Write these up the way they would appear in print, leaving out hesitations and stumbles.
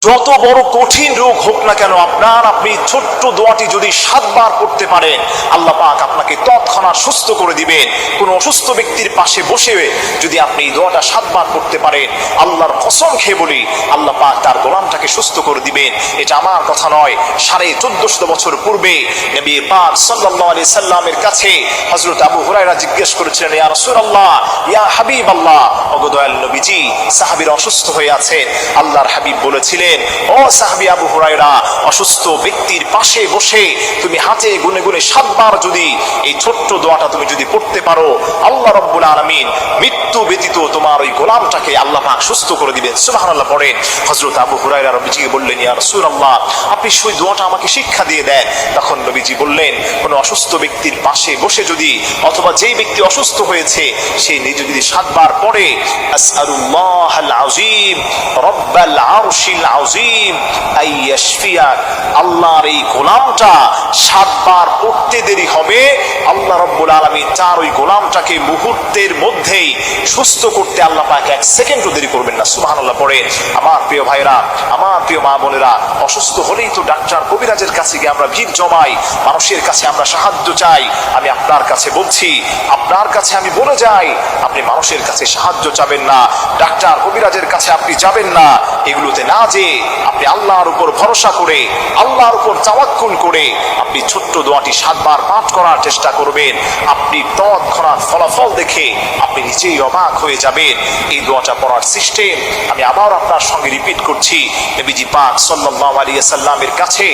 যত বড় কঠিন রোগ হোক না কেন আপনি ছোট্ট দোয়াটি যদি 7 বার করতে পারেন, আল্লাহ পাক আপনাকে তৎক্ষণাৎ সুস্থ করে দিবেন। কোন অসুস্থ ব্যক্তির পাশে বসে যদি আপনি এই দোয়াটা 7 বার করতে পারেন, আল্লাহর কসম খেয়ে বলি আল্লাহ পাক তার গোলামটাকে সুস্থ করে দিবেন। এটা আমার কথা নয়, 1450 বছর পূর্বে নবী পাক সাল্লাল্লাহু আলাইহি সাল্লামের কাছে হযরত আবু হুরায়রা জিজ্ঞেস করেছিলেন, ইয়া রাসূলুল্লাহ, ইয়া হাবিবাল্লাহ, ওগো দয়াল নবীজি, সাহাবীরা অসুস্থ হয়ে আছেন। আল্লাহর হাবিব বলেছিলেন, ও সাহাবী আবু হুরায়রা, অসুস্থ ব্যক্তির পাশে বসে তুমি হাতে গুনে গুনে 7 বার যদি এই ছোট্ট দোয়াটা তুমি যদি পড়তে পারো, আল্লাহ রাব্বুল আলামিন মৃত্যু ব্যতীত তোমার ওই গোলামটাকে আল্লাহ পাক সুস্থ করে দিবেন। সুবহানাল্লাহ পড়েন। হযরত আবু হুরায়রা নবীজিকে বললেন, ইয়া রাসূলুল্লাহ, আপনি সেই দোয়াটা আমাকে শিক্ষা দিয়ে দেন। তখন নবীজি বললেন, কোন অসুস্থ ব্যক্তির পাশে বসে যদি, অথবা যেই ব্যক্তি অসুস্থ হয়েছে সে নিজে যদি 7 বার পড়ে, আসআলুল্লাহাল আযীম রাব্বাল আরশিল আযীম আইয়াশফিয়াক, আল্লাহর এই গোলামটা 7 বার পড়তে দেরি হবে, আল্লাহ রাব্বুল আলামিন তার ওই গোলামটাকে মুহূর্তের মধ্যেই সুস্থ করতে আল্লাহ পাক 1 সেকেন্ডও দেরি করবেন না। সুবহানাল্লাহ পড়েন। আমার প্রিয় ভাইরা, আমার প্রিয় মা বোনেরা, অসুস্থ হলেই তো ডাক্তার কবিরাজের কাছে গিয়ে আমরা ভিড় জমাই, মানুষের কাছে আমরা সাহায্য চাই। আমি আপনার কাছে বলছি, আপনার কাছে আমি বলে যাই, আপনি মানুষের কাছে সাহায্য চাবেন না, ডাক্তার কবিরাজের কাছে আপনি যাবেন না। এগুলোতে না যে আপনি আল্লাহর উপর ভরসা করে, আল্লাহর উপর তাওয়াক্কুল করে আপনি ছোট্ট দোয়াটি 7 বার পাঠ করার চেষ্টা করবেন। আপনি তৎক্ষণাৎ ফলাফল দেখে আপনি নিজেই অবাক হয়ে যাবেন। এই দোয়াটা পড়ার সিস্টেম আমি আবার আপনার সঙ্গে রিপিট করছি। নবীজি পাক সাল্লাল্লাহু আলাইহি সাল্লামের কাছে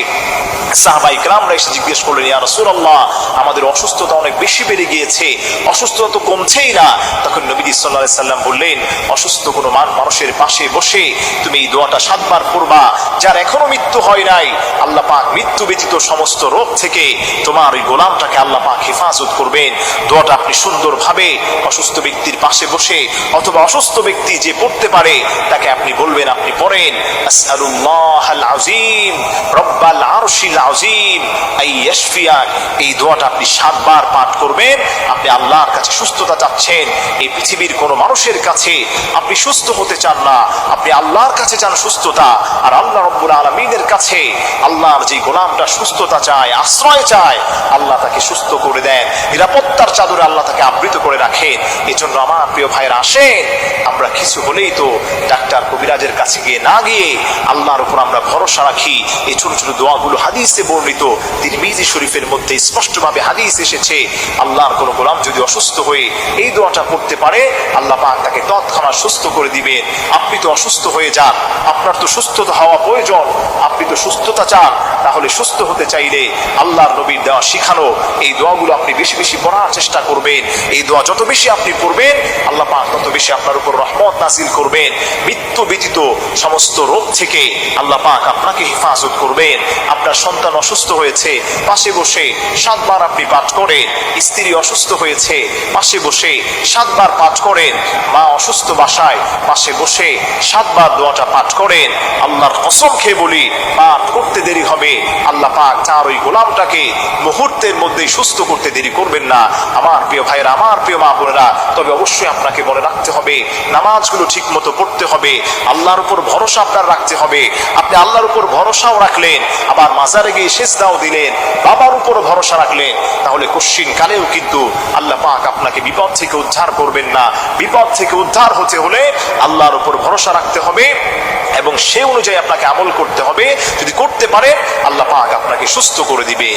সাহাবায়ে কেরামরা এসে জিজ্ঞেস করলেন, ইয়া রাসূলুল্লাহ, আমাদের অসুস্থতা অনেক বেশি বেড়ে গিয়েছে, অসুস্থতা তো কমছেই না। তখন নবীজি সাল্লাল্লাহু আলাইহি সাল্লাম বললেন, অসুস্থ কোনো মানুষের পাশে বসে তুমি এই দোয়াটা 7 বার পড়বা, যার এখনো মৃত্যু হয় নাই, আল্লাহ পাক মৃত্যু ব্যতীত সমস্ত রোগ থেকে তোমার ওই গোলামটাকে আল্লাহ পাক হেফাজত করবেন। দোয়াটা আপনি সুন্দরভাবে অসুস্থ ব্যক্তির পাশে বসে, অথবা অসুস্থ ব্যক্তি যে পড়তে পারে তাকে আপনি বলবেন, আপনি পড়েন, আসআলুল্লাহাল আযীম রাব্বাল আরশিল আযীম আইয়াশফিয়াক। এই দোয়াটা আপনি 7 বার পাঠ করবেন। আপনি আল্লাহর কাছে সুস্থতা চাচ্ছেন, এই পৃথিবীর কোনো মানুষের কাছে আপনি সুস্থ হতে চান না, আপনি আল্লাহর কাছে চান সুস্থতা। আর আল্লাহ রাব্বুল আলামিনের কাছে আল্লাহর যে গোলামটা সুস্থতা চায়, আশ্রয় চায়, আল্লাহ তাকে সুস্থ করে দেন, নিরাপত্তার চাদরে আল্লাহ তাকে আবৃত করে রাখেন। এজন্য আমার প্রিয় ভাইরা, আসেন আমরা কিছু হলেই তো ডাক্তার কবিরাজের কাছে গিয়ে না গিয়ে আল্লাহর উপর আমরা ভরসা রাখি। এই ছোট ছোট দোয়াগুলো হাদিসে বর্ণিত, তিরমিজি শরীফের মধ্যে স্পষ্টভাবে হাদিস এসেছে, আল্লাহর কোন গোলাম যদি অসুস্থ হয়ে এই দোয়াটা পড়তে পারে, আল্লাহ পাক তাকে তৎক্ষণাৎ সুস্থ করে দিবেন। আপনি তো অসুস্থ হয়ে যান, আপনার তো সুস্থতা হওয়া প্রয়োজন, আপনি তো সুস্থতা চান, তাহলে সুস্থ হতে চাইলে আল্লাহর নবীর দেওয়া শিখানো এই দোয়াগুলো আপনি বেশি বেশি পড়ার চেষ্টা করবেন। এই দোয়া যত বেশি আপনি পড়বেন, আল্লাহ পাক তত বেশি আপনার উপর রহমত নাযিল করবেন। মৃত্যু ব্যতীত সমস্ত রোগ থেকে আল্লাহ পাক আপনাকে হেফাজত করবেন। আপনার সন্তান অসুস্থ হয়েছে, পাশে বসে 7 বার আপনি পাঠ করেন। স্ত্রী অসুস্থ হয়েছে, পাশে বসে 7 বার পাঠ করেন। মা অসুস্থ বাসায়, পাশে বসে 7 বার দোয়াটা পাঠ করেন। আল্লাহর কসম খেয়ে বলি, পাঠ করতে দেরি হবে, আল্লাহ পাক তার ওই গোলামটাকে মুহূর্তের মধ্যেই সুস্থ করতে দেরি করবেন না। আমার প্রিয় ভাইরা, আমার প্রিয় মা বোনেরা, তবে অবশ্যই আপনাকে মনে রাখতে হবে, নামাজগুলো ঠিক মতো পড়তে হবে, আল্লাহর উপর ভরসা আপনার রাখতে হবে। আপনি আল্লাহর উপর ভরসাও রাখলেন, আবার মাজারে গিয়ে সেজদাও দিলেন, বাবার উপর ভরসা রাখলেন, তাহলে কশ্চিন কালেও কিন্তু আল্লাহ পাক আপনাকে বিপদ থেকে উদ্ধার করবেন না। বিপদ থেকে উদ্ধার হতে হলে আল্লাহর উপর ভরসা রাখতে হবে এবং সে অনুযায়ী আপনাকে আমল করতে হবে। যদি করতে পারে, আল্লাহ পাক আপনাকে সুস্থ করে দিবেন।